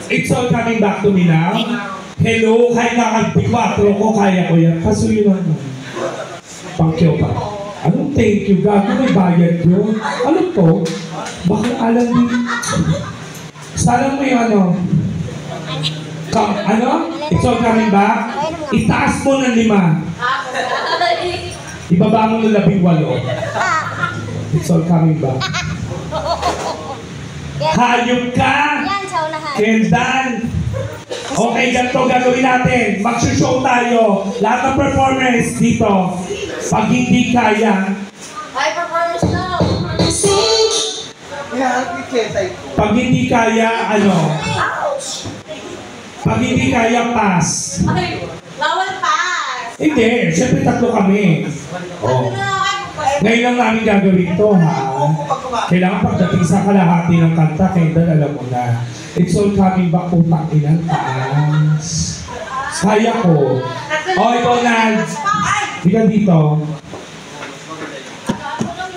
It's all coming back to me now. Hello, kahit nakagbikwatro ko, kaya ko yan. Kaso yun ano. Pangkyo pa. Anong thank you, gago, may bayad yun. Ano to? Bakit alam din? Sana mo yung ano? Ano? It's all coming back? Itaas mo ng 5. Ibaba mo ng 18. It's all coming back. Hayop ka! Kendan! Okay, ganito gagawin natin. Mag-show tayo. Lahat ng performers dito. Pag hindi kaya... Ay, performance na! Pag hindi kaya, ano? Pag hindi kaya, pass. Ay, bawal pass! Hindi, syempre 3 kami. Oh. Ngayon lang namin gagawin to, ha? Kailangan pagdating sa kalahati ng kanta, Kendall, alam mo na. It's all coming back, putang inang taas. Kaya ko. Oh, ikaw na. Ikaw dito.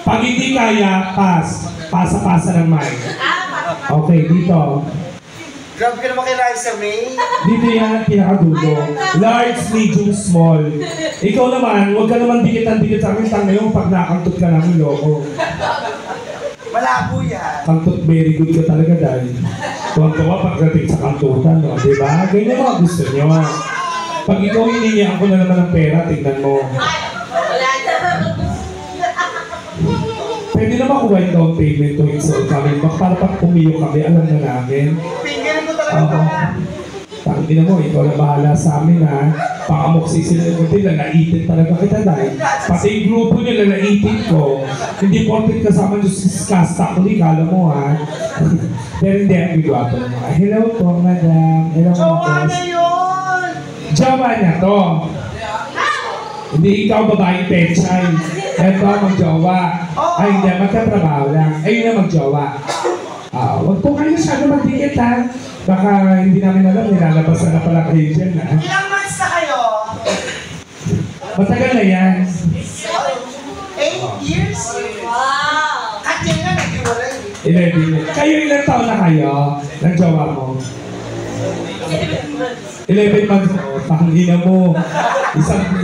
Pag hindi kaya, pass. Pasa-pasa ng mic. Okay, dito. Grabe ka naman kay Raisa May. Dito yan ang pinakadulo. Large, medium, small. Ikaw naman, huwag ka naman dikit-dikit sa akin. Tanga yung pag nakantot ka namin, loko. Malabo yan. Kantot, very good ka talaga dahil. Tuwang-tuwa pagdating sa kantutan, no? Diba? Ganyan mga gusto nyo. Pag ikaw hiningihan ko na naman ng pera, tingnan mo. Pwede na makuha yung down payment to It's all coming back. Para pag pumiyo kami, alam na namin. Pingirin mo talaga ito. Tangin mo, ikaw na bahala sa amin, ha? Pakamoksisi na kundi, lalaitin talaga kita dahil. Pati yung grupo niyo, lalaitin ko. Hindi portrait kasama nyo sa kasta ko, kala mo, ha? Pero hindi, ang bigwapo naman. Hello po, madam. Hello, Jowa na yun! Jowa niya to. Hindi ikaw babaeng pechay. Ito, mag-jowa. Ay, hindi, magkatrabaho lang. Ayun na mag-jowa. Huwag po kayo masyado magdikit, ha? Baka hindi namin alam, nilalabas na pala kayo dyan, ha? Ilang months na kayo? Matagal na yan. 8 years? Wow! At yun nga, nag-iwalay. 11. Kayo ilang taon na kayo? Ng jowa mo? 11 months. Pangina mo.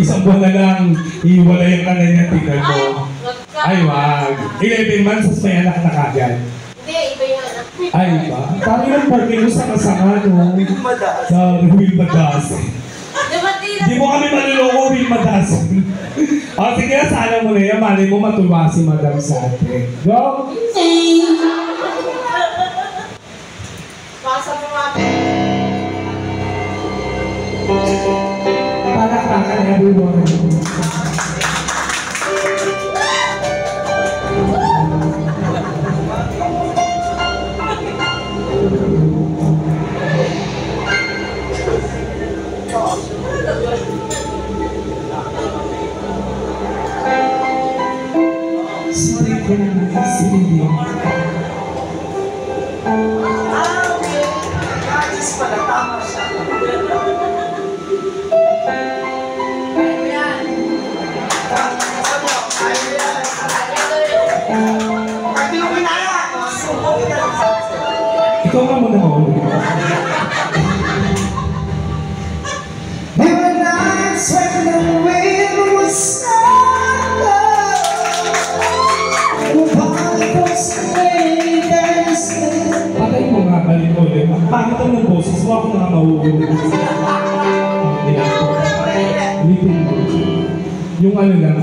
Isang buwan na lang. Iwalay ka na niya, tingnan mo. Ay, wag. 11 months, may anak na kagad. Hindi, iba yung anak. Ay, ba? Parang yung parking mo sa kasama, no? Madas. Sa Will Madas. Di Di mo kami maluloko, Will Madas. O, sige na, sana mo na yan. Malay mo matuwa si Madam sa atin. Go! Pasa mo mga Palakpakan everyone. Sorry ko na nakasilili. Okay. Ayos pala, tama siya. Ikaw nga muna mo. There were nights when the wind was sour. Patay mo nga, balik mo ulit. Ang pangit ang ng boses mo, ako nga mahuhulog. Ulitin mo. Yung ano lang,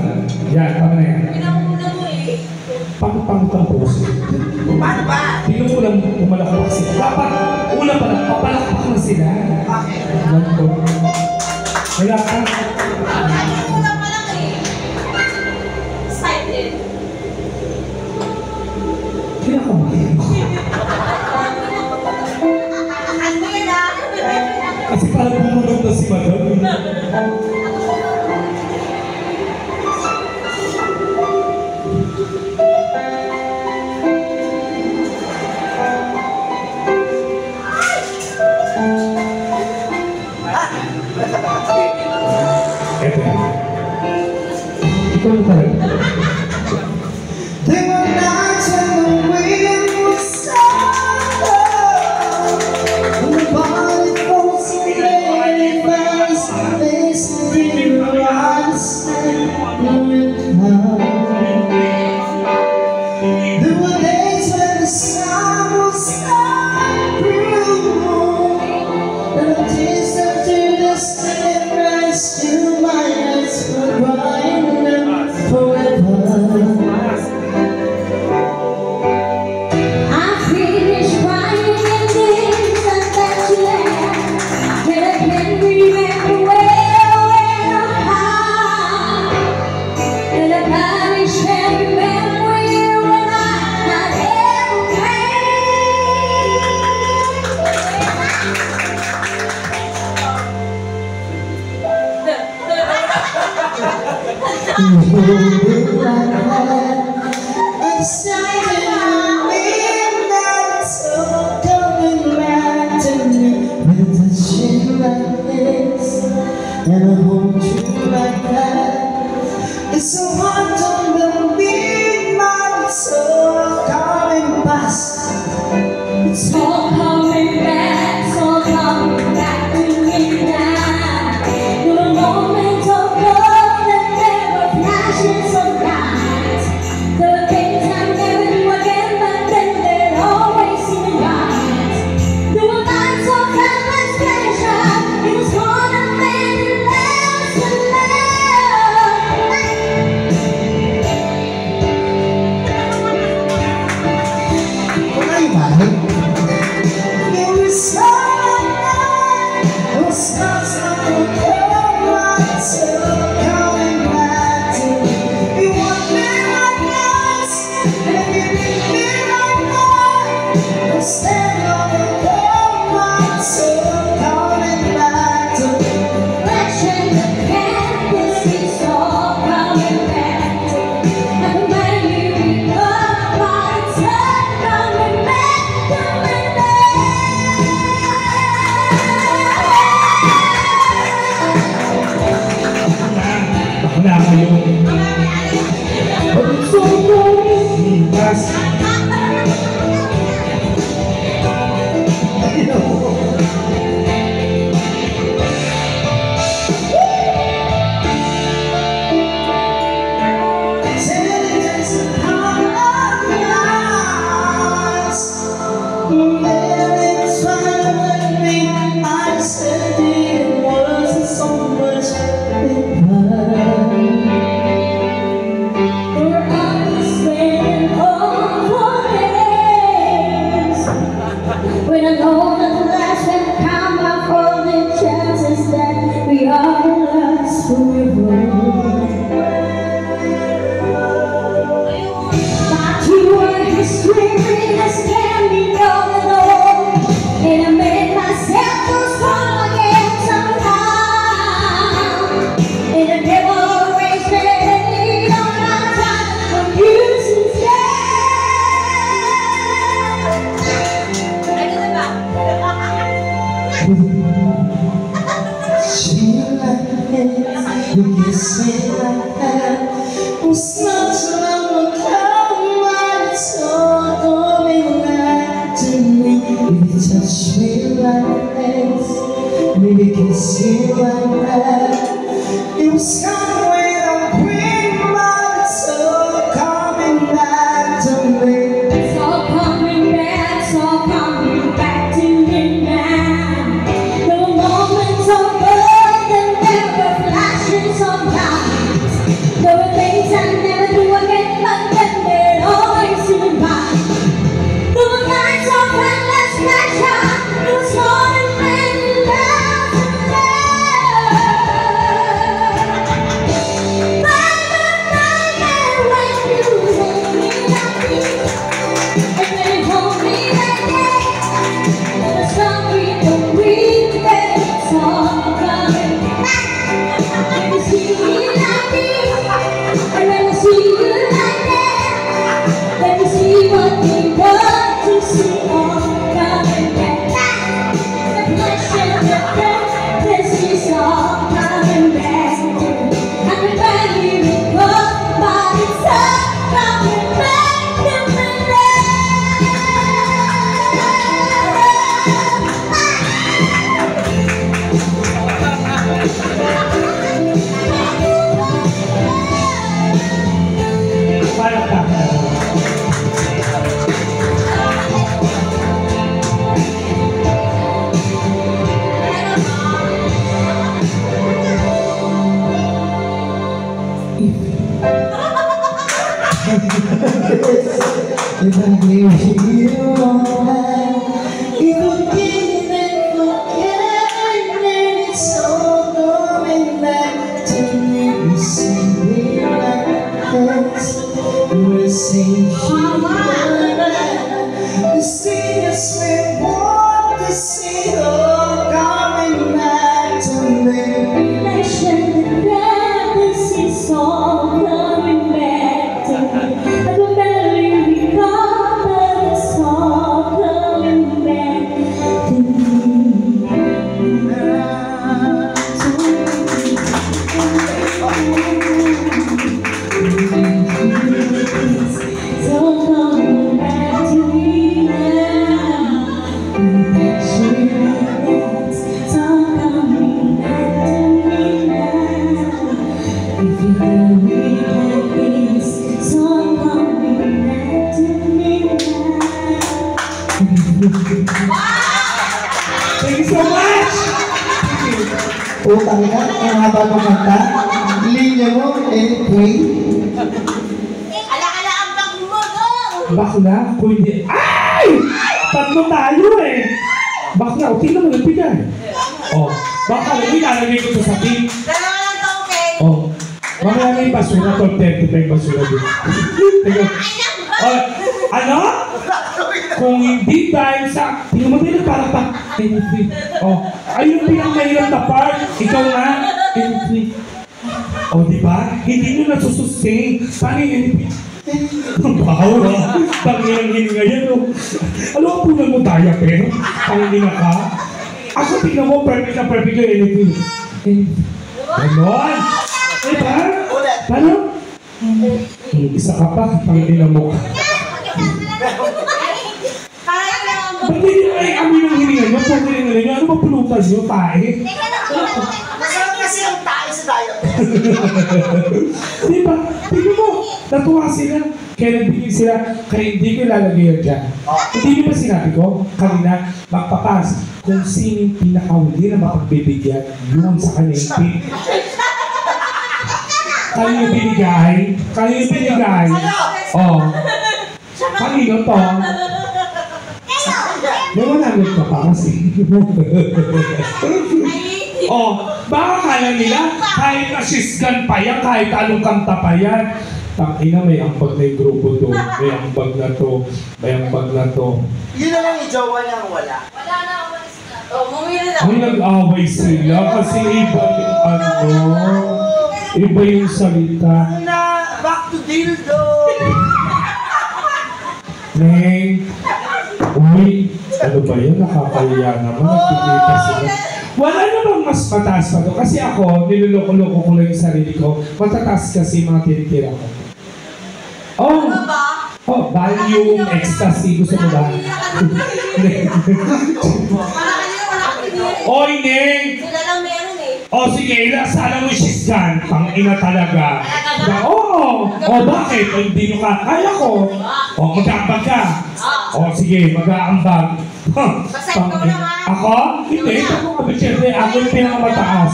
yan, tama na yan. Pinamuna mo eh. Pangit ang boses. Paano ba? Tingnan mo lang pumalakpak sila. Dapat, una pa lang, papalakpak na sila. Bakit? Ganito. Wala ka. Pinamuna pa lang eh. Excited. Kinakamayan ko. Ano yan ah? Kasi parang bumulog na si Madam. Eto yan. Ikaw yung talaga. There were nights when the wind was sour. And I hold you like that. It's so hard to believe my soul coming past. It's all coming back, it's all coming back to me now. The moment of love that never flashes of light. The things I never do again, but then they're always in right. There were nights of endless pleasure. It was more than many lives to Wala kayong hipas. When I know that the last will come up all the chances that we are lost forever. But you were history has scared me all alone, and I made myself so strong again somehow. And the devil always made all my time for you instead. We kiss me like that. It's not so long ago, but it's all coming back to me. If you touch me like this, maybe kiss you like that. It was coming when I'm queen, but it's all coming back to me. It's all coming back to me now. The moments of love that never flashes of light. There were things I never do again, but then they're always in mind. There were nights of endless pleasure. It was more than many lives to live. Baby, when you hold me like this, and when you hold me like that, and the sun we don't breathe, it's all coming back. When you see me like this, and when I see you like that, let me see what we want to see, all coming back. The flesh and the blood, this is all coming back. I can barely recall, but it's all coming back to me now. Parang takot. If I gave you all that, you would give and forget, and it's all going back to me. You see me like this, we're seeing you like that. The singers we want to see all coming back to me. Flesh and blood, this is all Thank you so much! Utang na, ang haba ng kanta. Linya mo, anyway. Ala-ala ang bag mo, no? Bakla, kung hindi... Ay! Tatlo tayo eh! Bakla, okay naman ang bigay. Oh, baka lang ilalagay ko sa sakin. Dalawa lang to, okay? Oh, mamaya na yung basura, 12:30 pa yung basura dito. Teka. Oh, ano? Kung hindi dahil sa... Tingnan mo din parang pa... Anything. Oh, ayun pinang-mahirap na part. Ikaw nga. Anything. Oh, di ba? Hindi nyo nasusustain. Paano yung anything? Bahaw na. Tangyang hininga yan. Oh. Alam mo, punan mo daya, pero pangina ka. Ako, tingnan mo, perfect na perfect yung anything. Ganon. Diba? Paano? Isa ka pa, pangina mo. Kaya lang ang bag Ba't hindi ay amin ang hininga nyo? Pag hininga nyo, ano ba pulutan nyo? Tae? Masarap kasi ang tayo sa diet. Di ba? Tingnan mo, natuwa sila. Kaya nagbigay sila, kaya hindi ko ilalagay yan dyan. Hindi nyo ba sinabi ko, kanina, magpapas, kung sinong pinakahuli na mapagbibigyan, yun sa kanya yung pin. Kanino binigay? Kanino binigay? Oh. Kanino to? May 100 ka pa kasi. Oh, baka kala nila, kahit nasisgan pa yan, kahit anong kanta pa yan. Tangina, may ambag na yung grupo to. May ambag na to. May ambag na to. Yun na lang yung jowa niya ang wala. Wala na, umalis na. Oh, bumili na. Ay, nag-away sila kasi iba yung ano. Iba yung salita. Na, back to dildo. Neng, uy, ano ba yun? Nakakaya naman. Nagpipita sila. Wala namang mas mataas pa to. Kasi ako, niloloko-loko ko lang yung sarili ko. Matataas kasi mga tinitira ko. Oh! Ano ba? Oh, value, ecstasy. Gusto mo ba? Wala ka pinili. Oy, Neng! Sila lang meron eh. O sige, sana mo sisgan. Pang-ina talaga. Oo! O bakit? O hindi nyo ka. Kaya ko. O mag-aambag ka. O sige, mag-aambag. Basta ikaw lang, ha? Ako? Hindi. Ako nga. Siyempre, ako yung pinakamataas.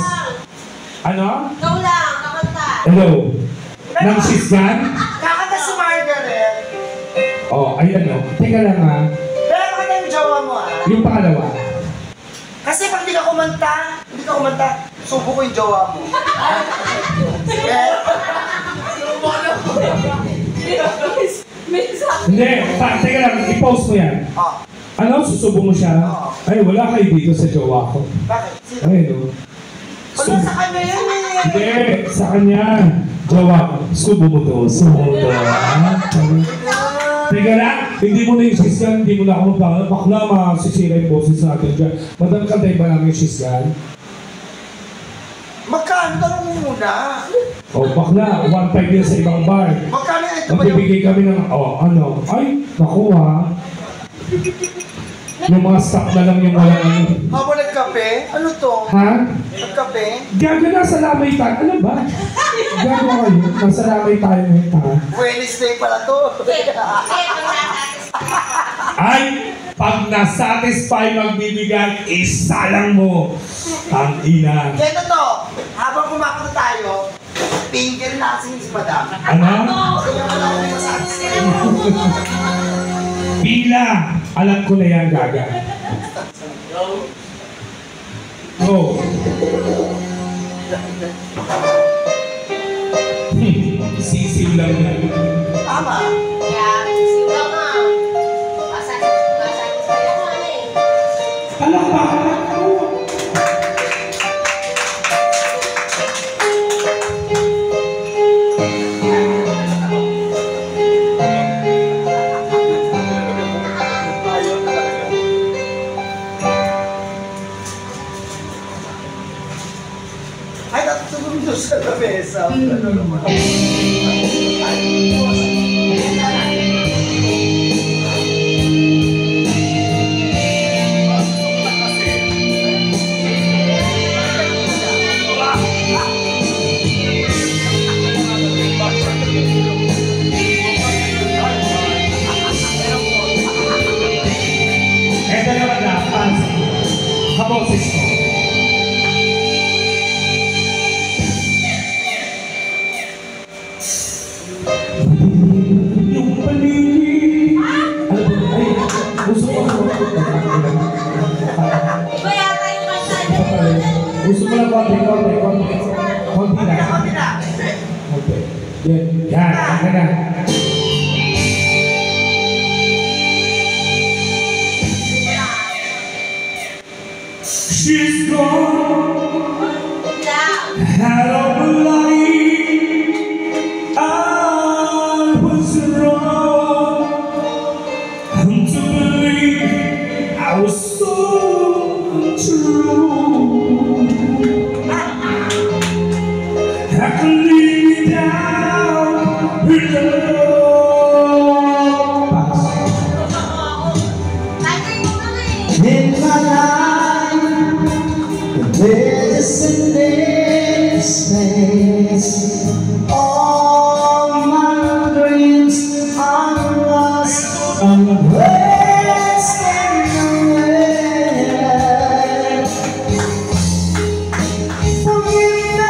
Ano? Ikaw lang, kamanta. Hello? Nang sisgan? Kakanta si Margaret. O, ayan o. Teka lang ha. Pero ano yung jowa mo Yung pangalawa. Kasi pag di ka kumanta, subo ko yung jowa mo. Hindi. Teka lang. I-post mo yan. Oh, Ano? Susubo mo siya? Ay, wala kayo dito sa jowa ko. bakit? Sino? Ayun o. Wala sa kanya yan eh. Hindi, sa kanya. Jowa ko. Subo mo to. Subo mo to. Teka lang, hindi mo na yung sisgan, hindi mo na ako magpapalala. Bakla, masisira yung boses natin dyan. Madang kantay ba namin yung sisgan? Magkano? Tanong mo muna. O, bakla, 1.5 yan sa ibang bar. Magkano yan? Ito ba yung... Magbibigay kami ng, ano, ay, naku ha. Yung mga stock na lang yung wala ano. Habang nagkape? Ano to? Ha? Nagkape? Gaga, nasa lamay tayo. Ano ba? Gaga kayo. Nasa lamay tayo ngayon, ha? Wednesday pala to. Ay, pag nasatisfy magbibigay, isa lang mo. Ang ina. Kaya to, habang kumakanta tayo, finger natin si Madam. Ano? Kaya wala ko masasabi. Pila. Alam ko na yan, Gaga. Go. Sisiw lang yan. Tama. Kaya, sisigaw ka. Masatisfy ako ano eh. Alam ba? Ay, natutulog doon sa lamesa. Ano naman? Eto kaboses ko. Yung paligid. Ay, gusto ko Iba yata yung kanta. gusto ko lang konti na. Okay. Yan, ang ganda. She's gone out of the light. I was wrong to believe I was so untrue. I could leave me down with love. In my life, there's an empty space. All my dreams are lost and wasting away. Forgive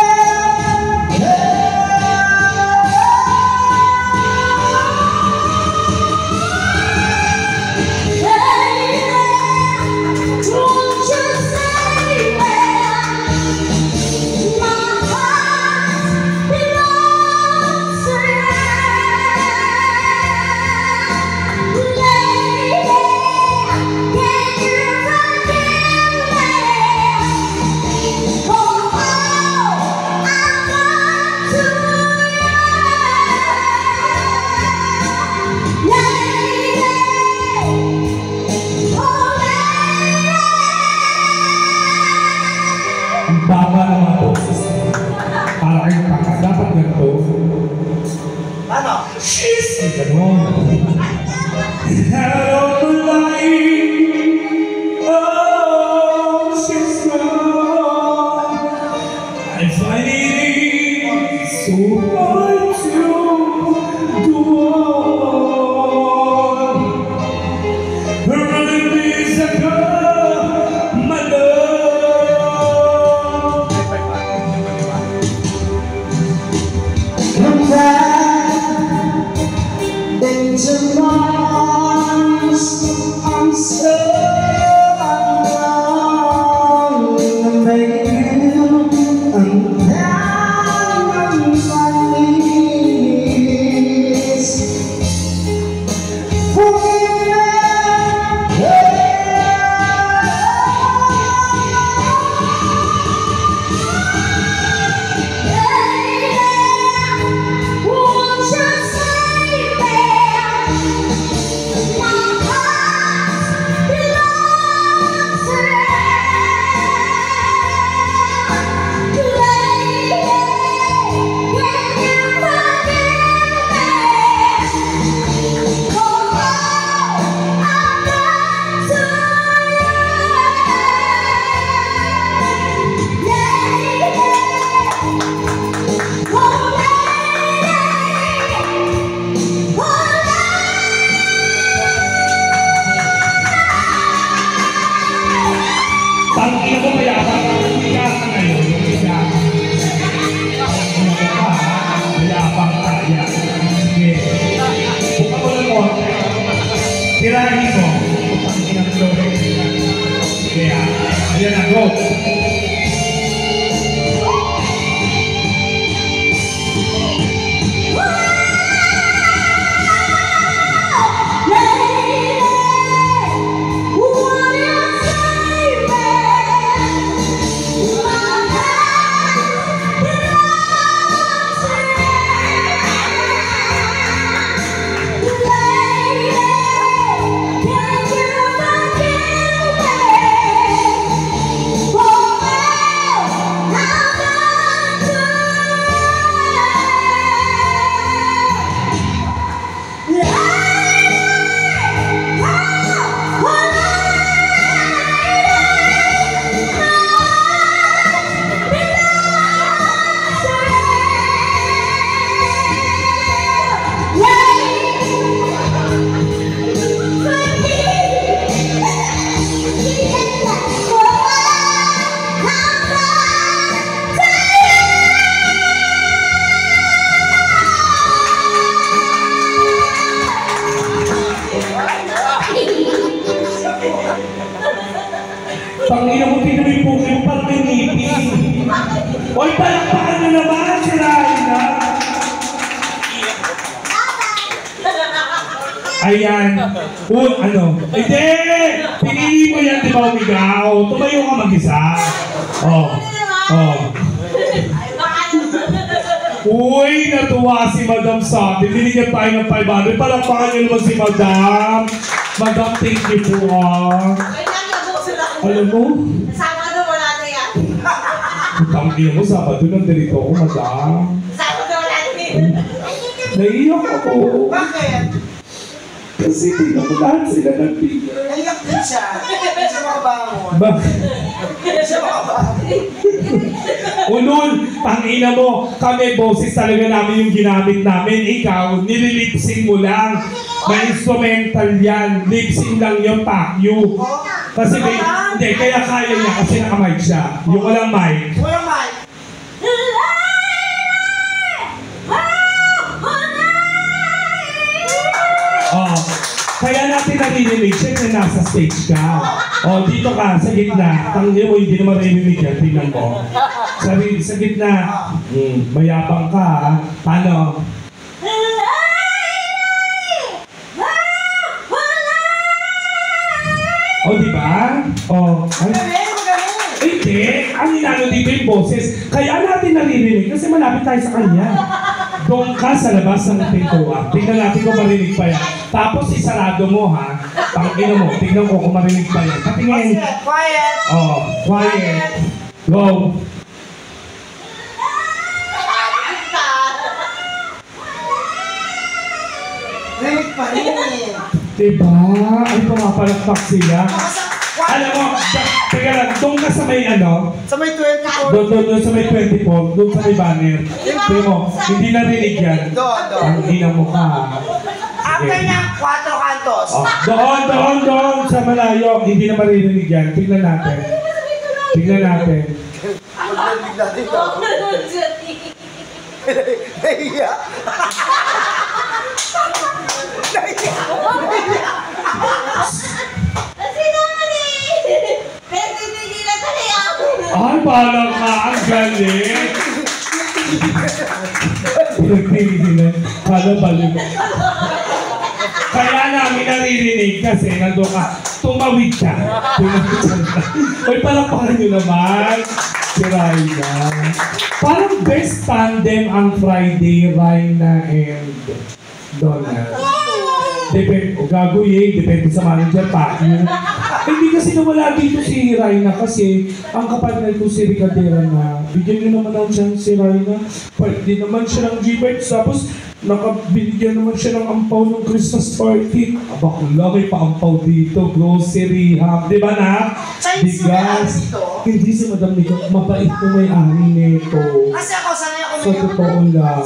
Ang baba ng mga boses. Para kayong paka. Dapat ganito. Ano? She's ganon. Out of the light. Oh, she's gone. I find it so hard to go on. Running is a girl, my love. Come back into my arms. I'm so alone. Baby, I'm down on my knees. Pag ina mo kaya ka ngayon, yung isa. Ano ka pa, mayabang kaya. Sige. Buka mo lang mo. Tirahin mo. Pag ina mo lang. Sige ha. Ayan na, go. Can you forgive me? Tangina mo, tinamay po kayo, parang may ngipin. Oy, palakpakan na naman, sirahin na. Ayan. Ano? Hindi! Pinili mo yan, di ba, umigaw? Tumayo ka mag-isa. Oh. Uy, natuwa si Madam sa atin. Binigyan tayo ng 500. Palakpakan niyo naman si Madam. Madam, thank you po, ah. Alam mo? Sabado wala na yan. Tangin mo, Sabado nandito ako, Madam. Sabado wala na yan. Naiiyak ako. Bakit? Kasi tingnan mo lahat sila nagbigay. Naiyak din siya. Hindi siya makabangon. Bakit? Hindi siya makabangon. Unol, tangina mo, kami boses talaga namin yung ginamit namin. Ikaw, nililipsing mo lang. May instrumental yan. Lipsing lang yung pakyu. Kasi hindi, kaya kaya niya kasi naka-mic siya. Yung walang mic. Walang mic. Oh, kaya natin naririnig, siyempre nasa stage ka. Oh, dito ka, sa gitna. Tangina mo, hindi naman naririnig yan. Tingnan mo. Sa gitna. Mayabang ka, ha? Paano? Oh, di ba? Oh, ay. Hindi, ang inano dito yung boses. Kaya natin naririnig kasi malapit tayo sa kanya. Doon ka sa labas ng pintuan. Tingnan natin kung marinig pa yan. Tapos isarado mo, ha? Tangina mo, tingnan ko kung marinig pa yan. Patingin. Quiet. Oh, quiet. Go. Rinig pa rin eh. Diba? Ay, pumapalakpak sila. Alam mo, teka lang, doon ka sa may ano? Sa may 24. Doon sa may 24, doon sa may banner. Tingnan mo, hindi narinig yan. Doon. Ang ina mo ka, ha? After niya, 4 kantos. Oh, doon, sa malayo. Hindi na maririnig yan. Tingnan natin. Tingnan natin. Maglalig natin ito. Nahiya. Ay, parang ka, ang galing. Pinagpilihan. Kala balik. Kaya namin naririnig kasi nandun ka, tumawid ka. Uy, palakpakan nyo naman. Si Raina. Parang best tandem ang Friday, Raina and Donald. Depende, o gagoy depende sa manager, Pacquiao. Hindi kasi nawala dito si Raina kasi ang kapartner ko si Ricardera na bigyan nyo naman ng chance si Raina. Di naman siya ng G-Vibes tapos nakabigyan naman siya ng ampaw ng Christmas party. Aba ko lang, may pa-ampaw dito, grocery, di ba na? Bigas. Hindi si Madam Nico, mabait ko may-ari nito. Kasi ako, sanay ako Sa totoo lang.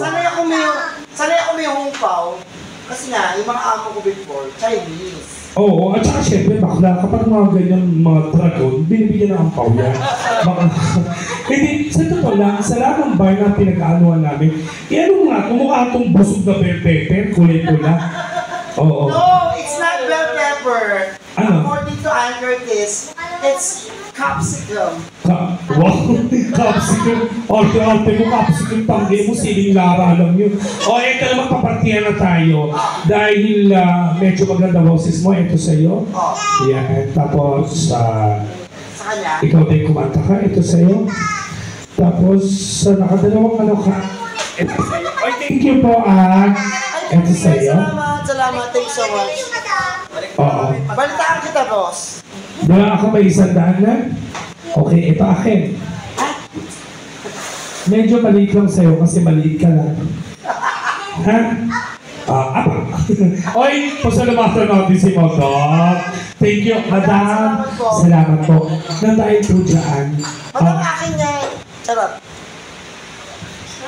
Sanay ako may humpaw. Kasi nga, yung mga amo ko before, Chinese. Oo, at saka syempre, bakla, kapag mga ganyan mga dragon, binibigyan ng ampaw yan. Hindi, sa totoo lang, sa lahat ng bar na pinag-aanuhan namin, ano nga, kumukha itong busog na bell pepper, kulay pula. Oo. No, it's not bell pepper. Ano? According to Ann Curtis, it's capsicum. Wow, capsicum. Arte-arte mo, capsicum, tanggi mo, siling lara lang yun. O, eto naman, papartiyan na tayo. Dahil medyo maganda boses mo, eto sa'yo. Oh, Yan, tapos, sa kanya. ikaw din kumanta ka, ito sa'yo. Tapos, nakadalawang ano ka, ito sa'yo. Oy, thank you po, ito sa'yo. Salamat, thanks so much. Oo. Balitaan kita, boss. Wala ako may 100 na? Okay, ito akin. Medyo maliit lang sa'yo kasi maliit ka lang. Ha? Apa? Oy, pasalamatan natin si Madam. Thank you, Madam. Salamat po. Nandahin po dyan. Madam, akin niya. Charot.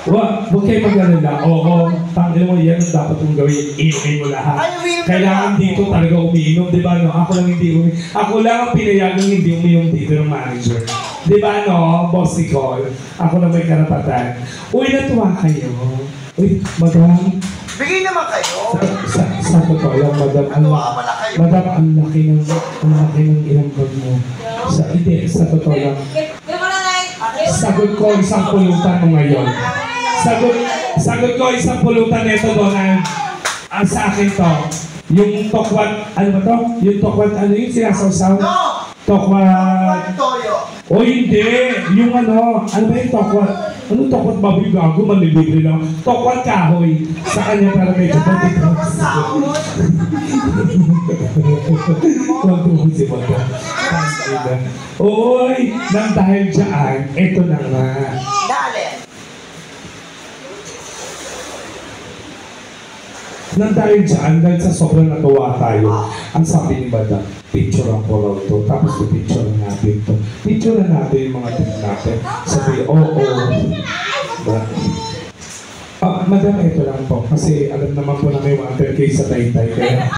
Huwag kayo mag-alala. Oo, tangin mo yan ang dapat mong gawin. Inumin mo lahat. Kailangan dito talaga umiinom, di ba no? Ako lang hindi umiinom. Ako lang ang pinayagang hindi umiinom dito ng manager. Di ba no, Boss Nicole? Ako lang may karapatan. Uy, natuwa kayo. Uy, Madam. Bigay naman kayo. Sa totoo lang, Madam. Natuwa pala kayo. Madam, ang laki ng ilang bag mo. Hindi, sa totoo lang. Yung mga na Sagot ko isang pulutan mo ngayon. Sagot ko isang pulutan nito, Donald. Sa akin to, yung tokwat, ano ba to? Yung tokwat, ano yung sinasawsaw? Tokwat. O hindi, yung ano ba yung tokwat? Ano tokwat baboy gago? Manilibre lang. Tokwat kahoy. Sa kanya para medyo pagkita. Huwag mo si Moto. Uy, nang dahil dyan, eto na nga. Nang dahil dyan, dahil sa sobrang natuwa tayo, ang sabi ni Madam, picture ang polo to, tapos picture na natin to. Picture na natin yung mga team natin. Sabi, oo. Madam, ito lang po. Kasi alam naman po na may water case sa Taytay. Kaya